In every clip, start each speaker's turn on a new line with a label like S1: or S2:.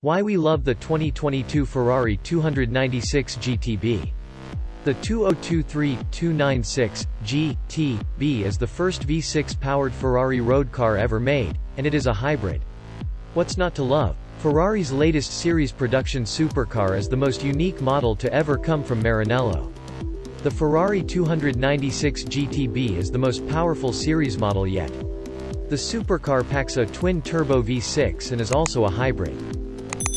S1: Why we love the 2022 Ferrari 296 GTB. The 2023-296 GTB is the first V6-powered Ferrari road car ever made, and it is a hybrid. What's not to love? Ferrari's latest series production supercar is the most unique model to ever come from Maranello. The Ferrari 296 GTB is the most powerful series model yet. The supercar packs a twin-turbo V6 and is also a hybrid.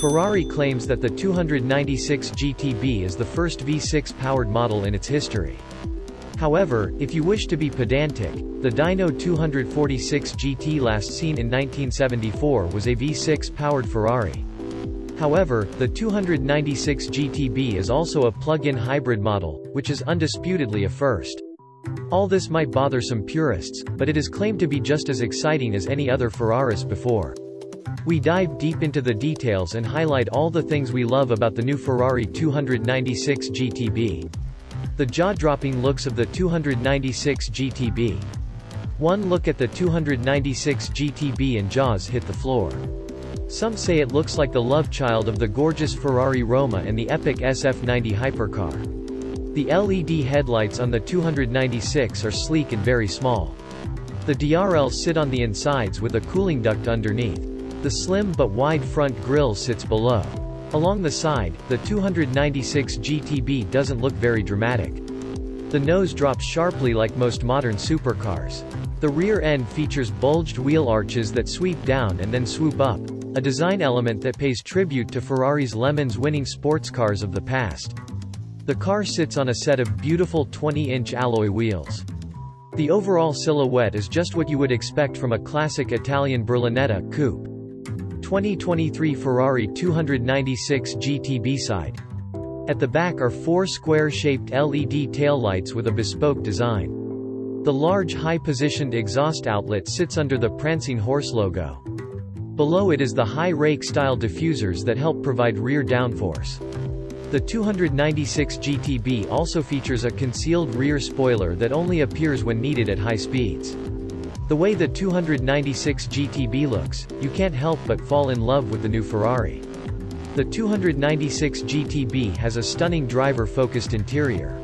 S1: Ferrari claims that the 296 GTB is the first V6-powered model in its history. However, if you wish to be pedantic, the Dino 246 GT last seen in 1974 was a V6-powered Ferrari. However, the 296 GTB is also a plug-in hybrid model, which is undisputedly a first. All this might bother some purists, but it is claimed to be just as exciting as any other Ferraris before. We dive deep into the details and highlight all the things we love about the new Ferrari 296 GTB. The jaw-dropping looks of the 296 GTB. One look at the 296 GTB and jaws hit the floor. Some say it looks like the love child of the gorgeous Ferrari Roma and the epic SF90 hypercar. The LED headlights on the 296 are sleek and very small. The DRLs sit on the insides with a cooling duct underneath. The slim but wide front grille sits below. Along the side, the 296 GTB doesn't look very dramatic. The nose drops sharply like most modern supercars. The rear end features bulged wheel arches that sweep down and then swoop up, a design element that pays tribute to Ferrari's Le Mans winning sports cars of the past. The car sits on a set of beautiful 20-inch alloy wheels. The overall silhouette is just what you would expect from a classic Italian Berlinetta coupe. 2023 Ferrari 296 GTB side. At the back are four square-shaped LED taillights with a bespoke design. The large high-positioned exhaust outlet sits under the prancing horse logo. Below it is the high rake-style diffusers that help provide rear downforce. The 296 GTB also features a concealed rear spoiler that only appears when needed at high speeds. The way the 296 GTB looks, you can't help but fall in love with the new Ferrari. The 296 GTB has a stunning driver-focused interior.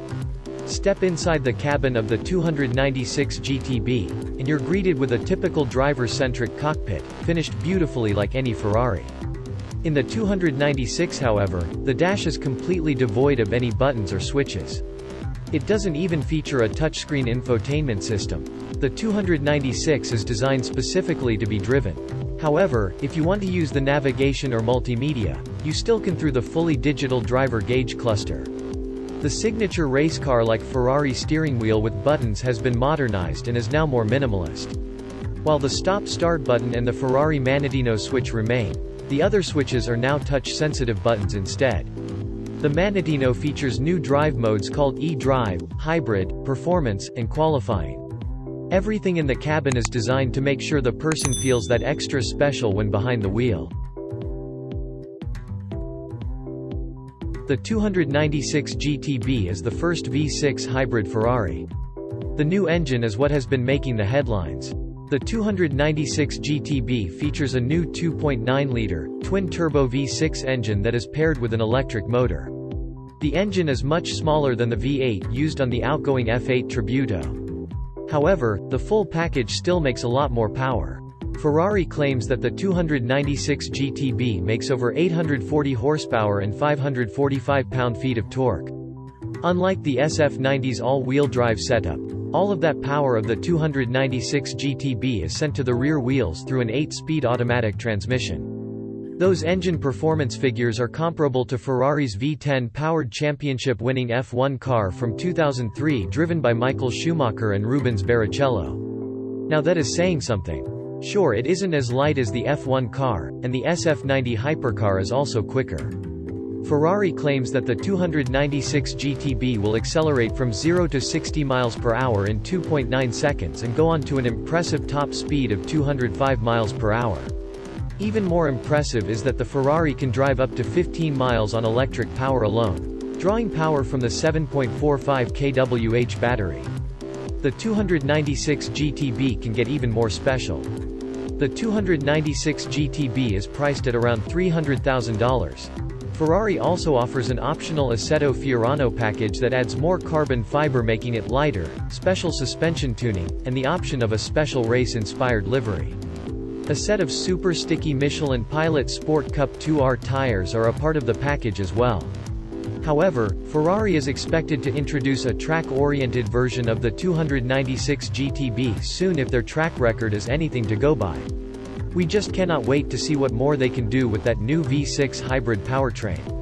S1: Step inside the cabin of the 296 GTB, and you're greeted with a typical driver-centric cockpit, finished beautifully like any Ferrari. In the 296 however, the dash is completely devoid of any buttons or switches. It doesn't even feature a touchscreen infotainment system. The 296 is designed specifically to be driven. However, if you want to use the navigation or multimedia, you still can through the fully digital driver gauge cluster. The signature race car-like Ferrari steering wheel with buttons has been modernized and is now more minimalist. While the stop-start button and the Ferrari Maranello switch remain, the other switches are now touch-sensitive buttons instead. The Maranello features new drive modes called e-drive, hybrid, performance, and qualifying. Everything in the cabin is designed to make sure the person feels that extra special when behind the wheel. The 296 GTB is the first V6 hybrid Ferrari. The new engine is what has been making the headlines. The 296 GTB features a new 2.9-liter, twin-turbo V6 engine that is paired with an electric motor. The engine is much smaller than the V8 used on the outgoing F8 Tributo. However, the full package still makes a lot more power. Ferrari claims that the 296 GTB makes over 840 horsepower and 545 pound-feet of torque. Unlike the SF90's all-wheel drive setup, all of that power of the 296 GTB is sent to the rear wheels through an 8-speed automatic transmission. Those engine performance figures are comparable to Ferrari's V10-powered championship-winning F1 car from 2003 driven by Michael Schumacher and Rubens Barrichello. Now that is saying something. Sure, it isn't as light as the F1 car, and the SF90 hypercar is also quicker. Ferrari claims that the 296 GTB will accelerate from 0 to 60 miles per hour in 2.9 seconds and go on to an impressive top speed of 205 miles per hour. Even more impressive is that the Ferrari can drive up to 15 miles on electric power alone, drawing power from the 7.45 kWh battery. The 296 GTB can get even more special. The 296 GTB is priced at around $300,000. Ferrari also offers an optional Assetto Fiorano package that adds more carbon fiber, making it lighter, special suspension tuning, and the option of a special race-inspired livery. A set of super sticky Michelin Pilot Sport Cup 2R tires are a part of the package as well. However, Ferrari is expected to introduce a track-oriented version of the 296 GTB soon if their track record is anything to go by. We just cannot wait to see what more they can do with that new V6 hybrid powertrain.